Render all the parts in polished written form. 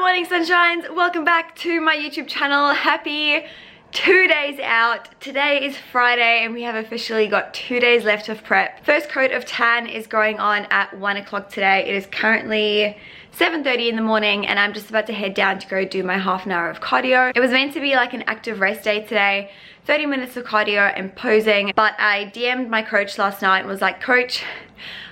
morning, sunshines. Welcome back to my YouTube channel. Happy 2 days out. Today is Friday and we have officially got 2 days left of prep. First coat of tan is going on at 1 o'clock today. It is currently 7:30 in the morning and I'm just about to head down to go do my half an hour of cardio. It was meant to be like an active race day today, 30 minutes of cardio and posing, but I DM'd my coach last night and was like, Coach,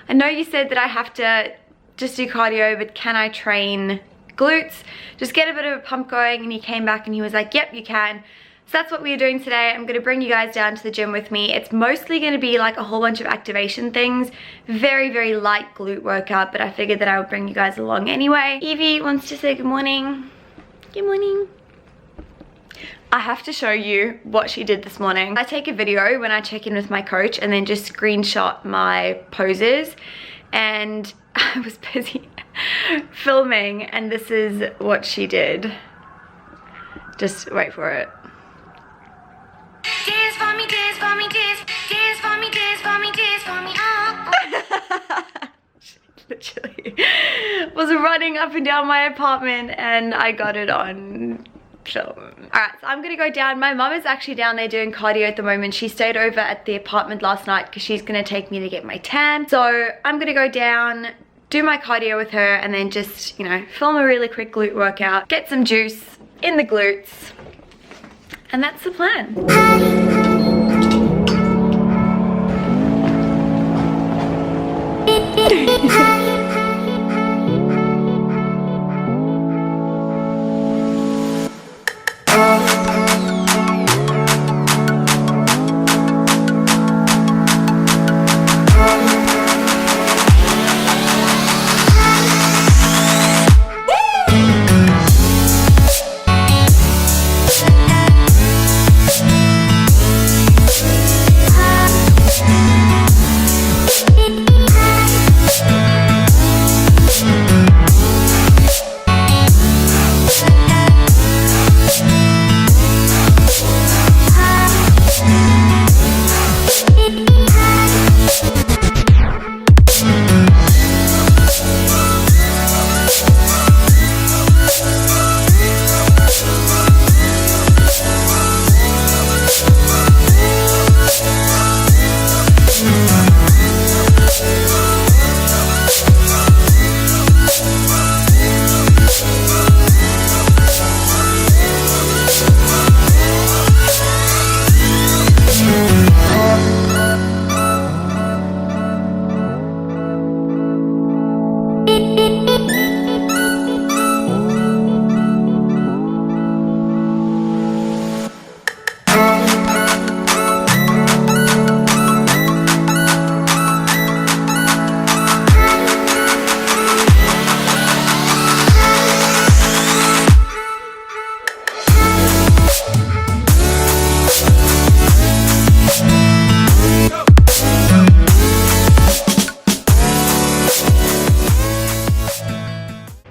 I know you said that I have to just do cardio, but can I train glutes? Just get a bit of a pump going. And he came back and he was like, yep, you can. So that's what we are doing today. I'm gonna bring you guys down to the gym with me. It's mostly gonna be like a whole bunch of activation things. Very, very light glute workout, but I figured that I would bring you guys along anyway. Evie wants to say good morning. Good morning. I have to show you what she did this morning. I take a video when I check in with my coach and then just screenshot my poses, and I was busy filming and this is what she did. Just wait for it. Dance for me, dance for me, dance, dance for me, dance for me, dance for me, oh. She literally was running up and down my apartment and I got it on film. Alright, so I'm gonna go down. My mum is actually down there doing cardio at the moment. She stayed over at the apartment last night because she's gonna take me to get my tan. So I'm gonna go down, do my cardio with her, and then just, you know, film a really quick glute workout, get some juice in the glutes, and that's the plan.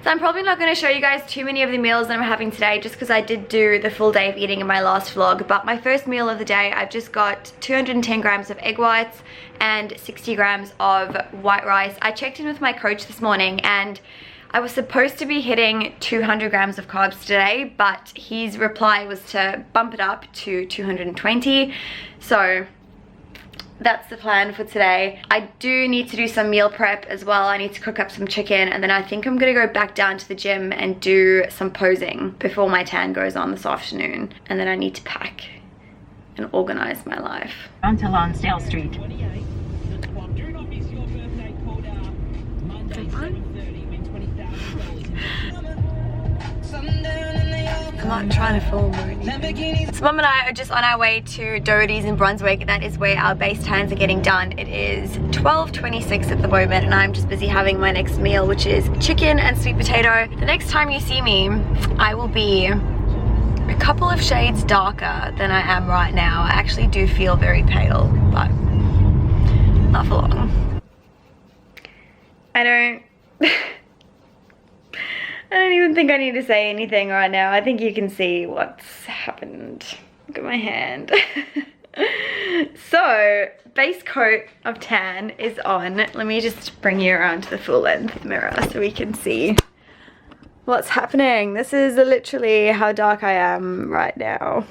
I'm probably not going to show you guys too many of the meals that I'm having today just because I did do the full day of eating in my last vlog, but my first meal of the day, I've just got 210 grams of egg whites and 60 grams of white rice. I checked in with my coach this morning and I was supposed to be hitting 200 grams of carbs today, but his reply was to bump it up to 220. So that's the plan for today. I do need to do some meal prep as well. I need to cook up some chicken and then I think I'm gonna go back down to the gym and do some posing before my tan goes on this afternoon. And then I need to pack and organize my life. Until on Stale Street. I'm not trying to film or anything. So Mum and I are just on our way to Doherty's in Brunswick. That is where our base tans are getting done. It is 12:26 at the moment and I'm just busy having my next meal, which is chicken and sweet potato. The next time you see me, I will be a couple of shades darker than I am right now. I actually do feel very pale, but not for long. I don't even think I need to say anything right now. I think you can see what's happened. Look at my hand. So, base coat of tan is on. Let me just bring you around to the full length mirror so we can see what's happening. This is literally how dark I am right now.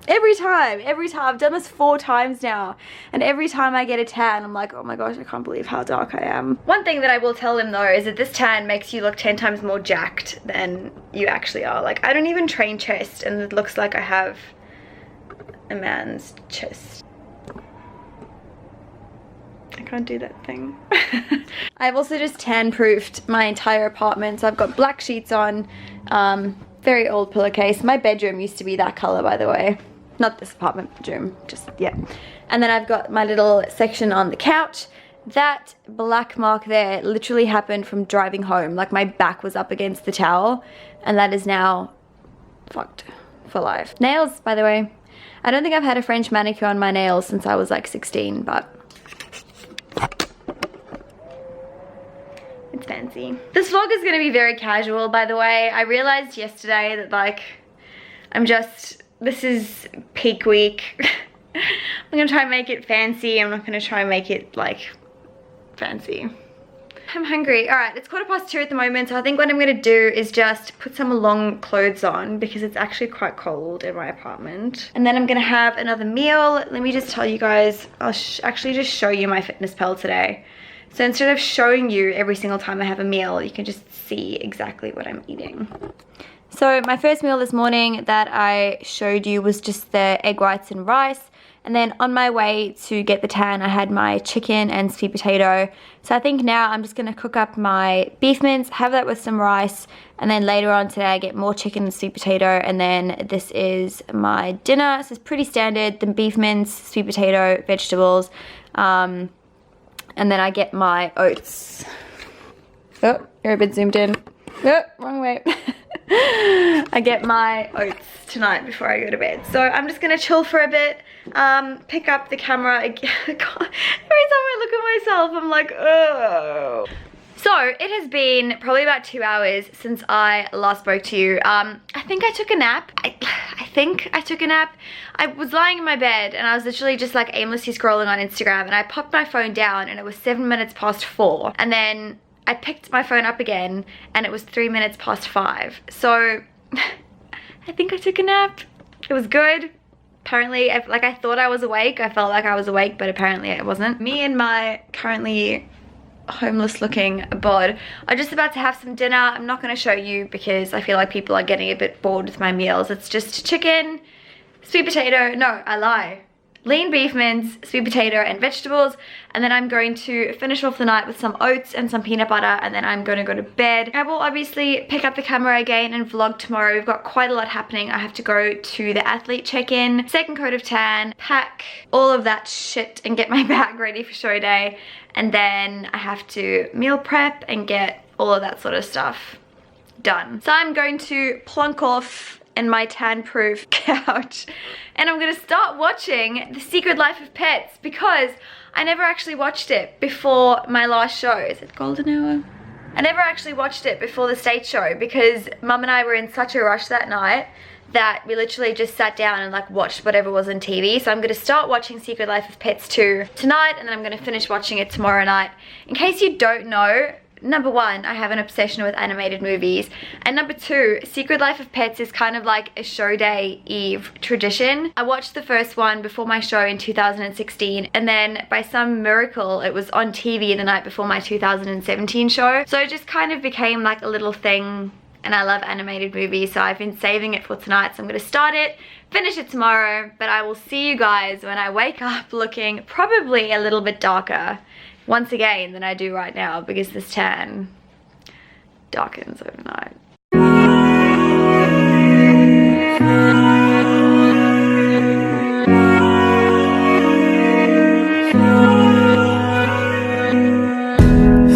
Every time I've done this 4 times now, and every time I get a tan I'm like, oh my gosh, I can't believe how dark I am. One thing that I will tell him though is that this tan makes you look 10 times more jacked than you actually are. Like, I don't even train chest and it looks like I have a man's chest. I can't do that thing. I've also just tan proofed my entire apartment, so I've got black sheets on, very old pillowcase. My bedroom used to be that color, by the way. Not this apartment bedroom, just, yeah. And then I've got my little section on the couch. That black mark there literally happened from driving home. Like, my back was up against the towel, and that is now fucked for life. Nails, by the way. I don't think I've had a French manicure on my nails since I was like 16, but it's fancy. This vlog is gonna be very casual, by the way. I realized yesterday that, like, this is peak week. I'm gonna try and make it fancy. I'm not gonna try and make it, like, fancy. I'm hungry. All right, it's 2:15 at the moment, so I think what I'm gonna do is just put some long clothes on because it's actually quite cold in my apartment. And then I'm gonna have another meal. Let me just tell you guys, I'll actually just show you my FitnessPal today. So instead of showing you every single time I have a meal, you can just see exactly what I'm eating. So my first meal this morning that I showed you was just the egg whites and rice. And then on my way to get the tan, I had my chicken and sweet potato. So I think now I'm just gonna cook up my beef mince, have that with some rice, and then later on today I get more chicken and sweet potato, and then this is my dinner. So it's pretty standard, the beef mince, sweet potato, vegetables, and then I get my oats. Oh, you're a bit zoomed in. Oh, wrong way. I get my oats tonight before I go to bed. So I'm just gonna chill for a bit, pick up the camera again. Every time I look at myself, I'm like, oh. So it has been probably about 2 hours since I last spoke to you. I think I took a nap. I think I took a nap. I was lying in my bed and I was literally just like aimlessly scrolling on Instagram, and I popped my phone down and it was 7 minutes past 4. And then I picked my phone up again and it was 3 minutes past 5. So I think I took a nap. It was good. Apparently, like, I thought I was awake. I felt like I was awake, but apparently I wasn't. Me and my currently homeless looking bod are just about to have some dinner. I'm not going to show you because I feel like people are getting a bit bored with my meals. It's just chicken, sweet potato. No, I lie. Lean beef mince, sweet potato, and vegetables. And then I'm going to finish off the night with some oats and some peanut butter, and then I'm going to go to bed. I will obviously pick up the camera again and vlog tomorrow. We've got quite a lot happening. I have to go to the athlete check-in, second coat of tan, pack all of that shit and get my bag ready for show day. And then I have to meal prep and get all of that sort of stuff done. So I'm going to plonk off in my tan-proof couch and I'm gonna start watching The Secret Life of Pets because I never actually watched it before my last show. Is it golden hour? I never actually watched it before the stage show because Mum and I were in such a rush that night that we literally just sat down and like watched whatever was on TV. So I'm gonna start watching Secret Life of Pets 2 tonight, and then I'm gonna finish watching it tomorrow night. In case you don't know, number 1, I have an obsession with animated movies, and number 2, Secret Life of Pets is kind of like a show day eve tradition. I watched the first one before my show in 2016, and then by some miracle it was on TV the night before my 2017 show, so it just kind of became like a little thing. And I love animated movies, so I've been saving it for tonight. So I'm gonna start it, finish it tomorrow, but I will see you guys when I wake up looking probably a little bit darker once again than I do right now because this tan darkens overnight.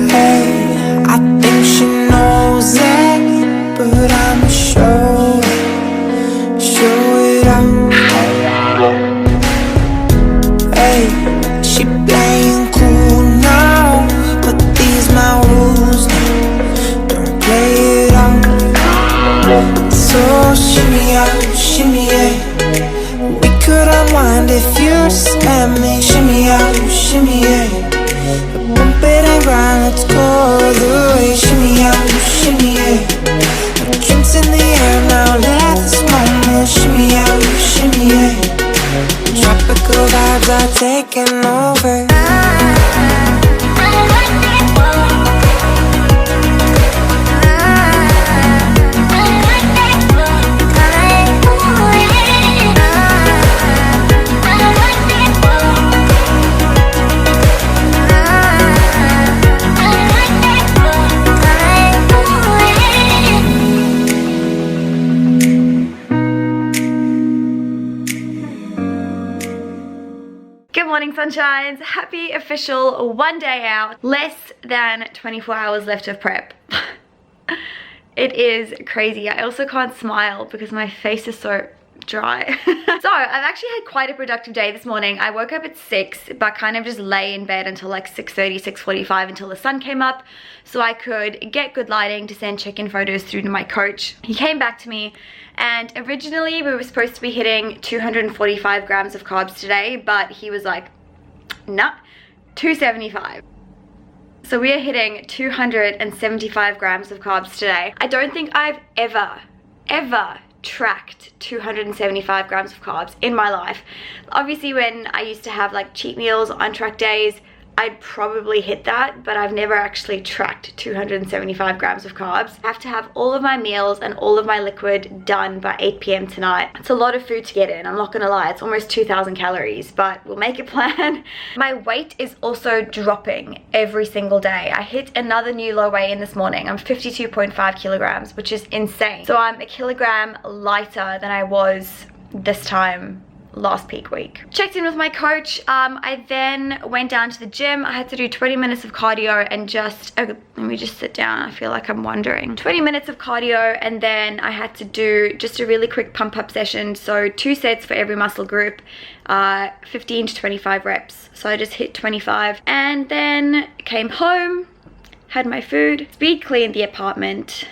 Hey, I think she knows it, but I'ma show it out. Hey, she playing cool now, but these my rules now. Don't play it out. So shimmy out, shimmy yeah. We could unwind if you just let me. Shimmy out, shimmy yeah. Bump it and grind, let's go all the way. Shimmy out, shimmy yeah. hands in the air now, let this moment shimmy out, shimmy yeah. Tropical vibes are taking over. Good morning, sunshines. Happy official 1 day out. Less than 24 hours left of prep. It is crazy. I also can't smile because my face is so dry. So I've actually had quite a productive day this morning. I woke up at 6, but kind of just lay in bed until like 6:30, 6:45 until the sun came up so I could get good lighting to send check-in photos through to my coach. He came back to me, and originally we were supposed to be hitting 245 grams of carbs today, but he was like, nah, 275. So we are hitting 275 grams of carbs today. I don't think I've ever tracked 275 grams of carbs in my life. Obviously when I used to have like cheat meals or untracked days, I'd probably hit that, but I've never actually tracked 275 grams of carbs. I have to have all of my meals and all of my liquid done by 8 p.m. tonight. It's a lot of food to get in, I'm not gonna lie. It's almost 2,000 calories, but we'll make a plan. My weight is also dropping every single day. I hit another new low weigh in this morning. I'm 52.5 kilograms, which is insane. So I'm a kilogram lighter than I was this time last peak week. Checked in with my coach. I then went down to the gym. I had to do 20 minutes of cardio and just, let me just sit down. I feel like I'm wandering. 20 minutes of cardio, and then I had to do just a really quick pump up session. So 2 sets for every muscle group, 15 to 25 reps. So I just hit 25 and then came home, had my food, speed cleaned the apartment,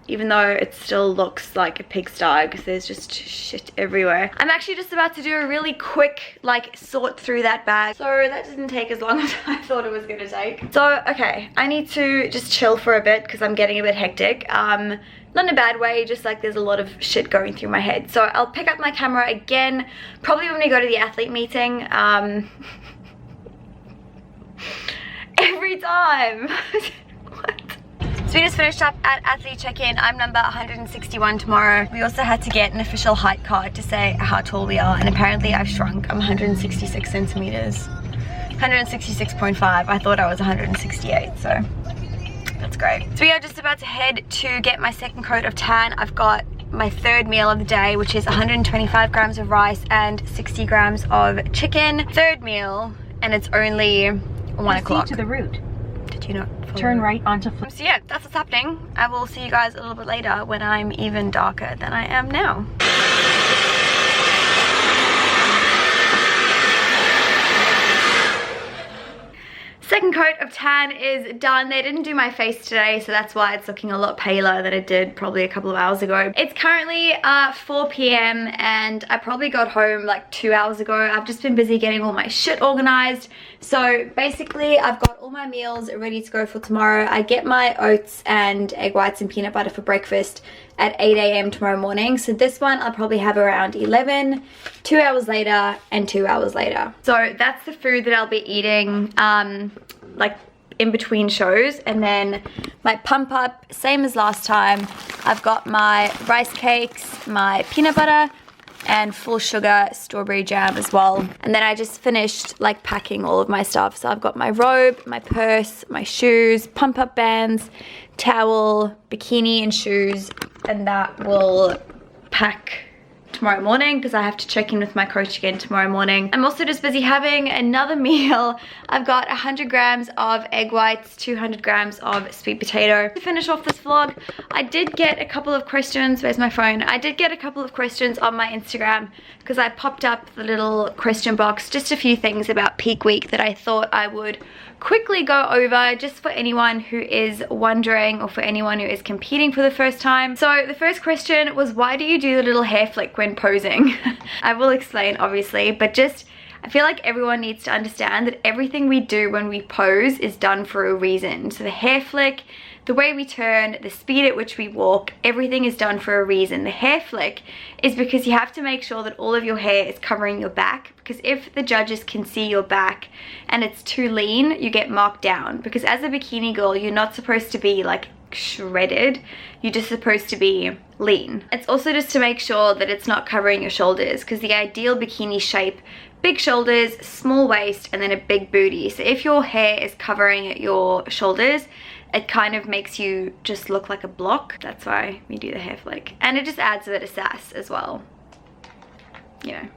even though it still looks like a pigsty because there's just shit everywhere. I'm actually just about to do a really quick like sort through that bag, so that didn't take as long as I thought it was gonna take. So okay, I need to just chill for a bit because I'm getting a bit hectic. Not in a bad way, just like there's a lot of shit going through my head. So I'll pick up my camera again probably when we go to the athlete meeting. Every time. What? So we just finished up at athlete check-in. I'm number 161 tomorrow. We also had to get an official height card to say how tall we are, and apparently I've shrunk. I'm 166 centimeters. 166.5. I thought I was 168, so that's great. So we are just about to head to get my second coat of tan. I've got my third meal of the day, which is 125 grams of rice and 60 grams of chicken. Third meal, and it's only 1 o'clock. To the route. Did you not follow? Turn right onto So yeah, that's what's happening. I will see you guys a little bit later when I'm even darker than I am now. Second coat of tan is done. They didn't do my face today, so that's why it's looking a lot paler than it did probably a couple of hours ago. It's currently 4 p.m. and I probably got home like 2 hours ago. I've just been busy getting all my shit organized. So basically I've got all my meals ready to go for tomorrow. I get my oats and egg whites and peanut butter for breakfast at 8 a.m. tomorrow morning. So this one I'll probably have around 11, 2 hours later, and 2 hours later. So that's the food that I'll be eating like in between shows. And then my pump up, same as last time. I've got my rice cakes, my peanut butter, and full sugar strawberry jam as well. And then I just finished like packing all of my stuff. So I've got my robe, my purse, my shoes, pump up bands, towel, bikini and shoes, and that will pack tomorrow morning because I have to check in with my coach again tomorrow morning. I'm also just busy having another meal. I've got 100 grams of egg whites, 200 grams of sweet potato. To finish off this vlog, I did get a couple of questions. Where's my phone? I did get a couple of questions on my Instagram because I popped up the little question box, just a few things about peak week that I thought I would quickly go over just for anyone who is wondering or for anyone who is competing for the first time. So the first question was, why do you do the little hair flick when posing? I will explain obviously, but just I feel like everyone needs to understand that everything we do when we pose is done for a reason. So the hair flick, the way we turn, the speed at which we walk, everything is done for a reason. The hair flick is because you have to make sure that all of your hair is covering your back, because if the judges can see your back and it's too lean, you get marked down, because as a bikini girl, you're not supposed to be like shredded, you're just supposed to be lean. It's also just to make sure that it's not covering your shoulders, because the ideal bikini shape, big shoulders, small waist, and then a big booty. So if your hair is covering your shoulders, it kind of makes you just look like a block. That's why we do the hair flick, and it just adds a bit of sass as well, you know,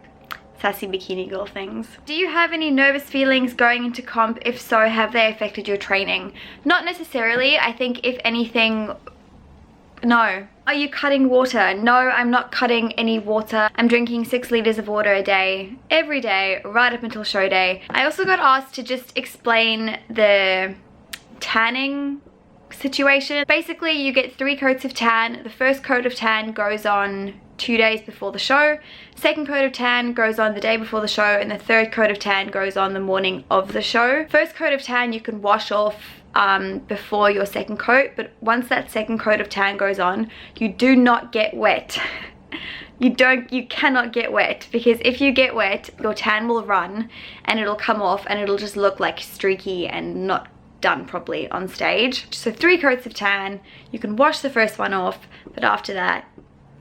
sassy bikini girl things. Do you have any nervous feelings going into comp? If so, have they affected your training? Not necessarily. I think if anything, no. Are you cutting water? No, I'm not cutting any water. I'm drinking 6 liters of water a day, every day, right up until show day. I also got asked to just explain the tanning situation. Basically, you get 3 coats of tan. The first coat of tan goes on 2 days before the show, second coat of tan goes on the day before the show, and the third coat of tan goes on the morning of the show. First coat of tan you can wash off before your second coat, but once that second coat of tan goes on, you do not get wet. You cannot get wet, because if you get wet, your tan will run and it'll come off and it'll just look like streaky and not done properly on stage. So 3 coats of tan, you can wash the first one off, but after that,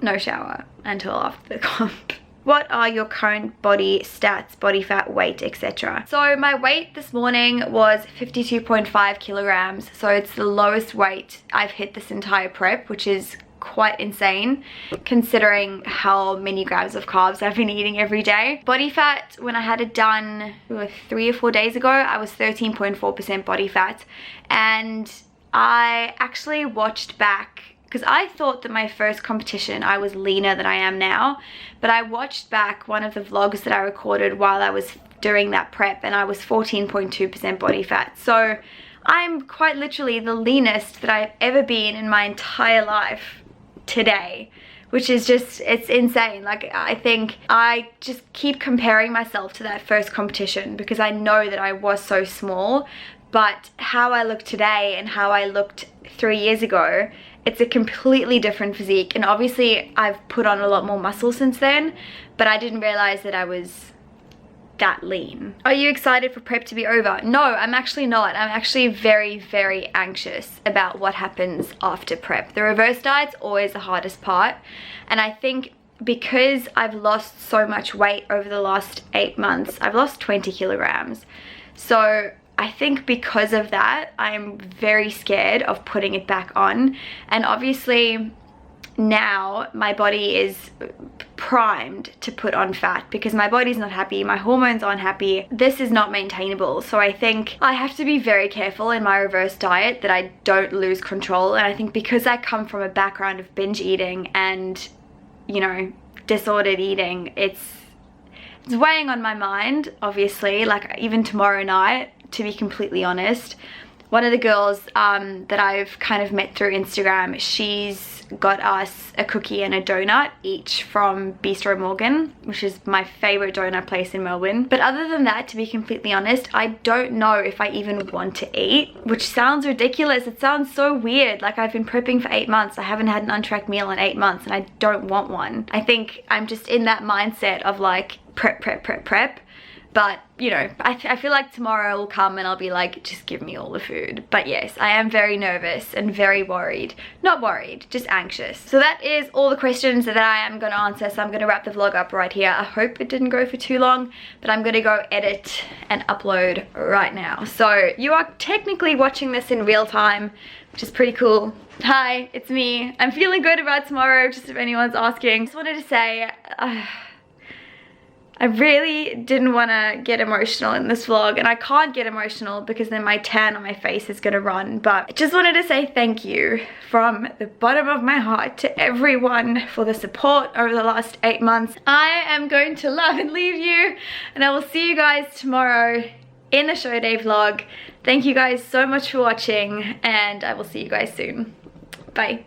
no shower until after the comp. What are your current body stats, body fat, weight, etc.? So my weight this morning was 52.5 kilograms. So it's the lowest weight I've hit this entire prep, which is quite insane considering how many grams of carbs I've been eating every day. Body fat, when I had it done 3 or 4 days ago, I was 13.4% body fat. And I actually watched back, because I thought that my first competition I was leaner than I am now, but I watched back one of the vlogs that I recorded while I was doing that prep, and I was 14.2% body fat. So I'm quite literally the leanest that I've ever been in my entire life today, which is just, it's insane. Like, I think I just keep comparing myself to that first competition because I know that I was so small, but how I look today and how I looked 3 years ago, it's a completely different physique. And obviously I've put on a lot more muscle since then, but I didn't realize that I was that lean. Are you excited for prep to be over? No, I'm actually not. I'm actually very, very anxious about what happens after prep. The reverse diet's always the hardest part. And I think because I've lost so much weight over the last 8 months, I've lost 20 kilograms. So I think because of that, I'm very scared of putting it back on. And obviously now my body is primed to put on fat because my body's not happy, my hormones aren't happy. This is not maintainable. So I think I have to be very careful in my reverse diet that I don't lose control. And I think because I come from a background of binge eating and, you know, disordered eating, it's weighing on my mind, obviously. Like, even tomorrow night, to be completely honest, one of the girls that I've kind of met through Instagram, she's got us a cookie and a donut each from Bistro Morgan, which is my favorite donut place in Melbourne. But other than that, to be completely honest, I don't know if I even want to eat, which sounds ridiculous. It sounds so weird. Like, I've been prepping for 8 months. I haven't had an untracked meal in 8 months and I don't want one. I think I'm just in that mindset of like prep. But, you know, I feel like tomorrow will come and I'll be like, just give me all the food. But yes, I am very nervous and very worried. Not worried, just anxious. So that is all the questions that I am going to answer. So I'm going to wrap the vlog up right here. I hope it didn't go for too long, but I'm going to go edit and upload right now. So you are technically watching this in real time, which is pretty cool. Hi, it's me. I'm feeling good about tomorrow, just if anyone's asking. Just wanted to say, I really didn't want to get emotional in this vlog, and I can't get emotional because then my tan on my face is going to run. But I just wanted to say thank you from the bottom of my heart to everyone for the support over the last 8 months. I am going to love and leave you, and I will see you guys tomorrow in the show day vlog. Thank you guys so much for watching, and I will see you guys soon. Bye.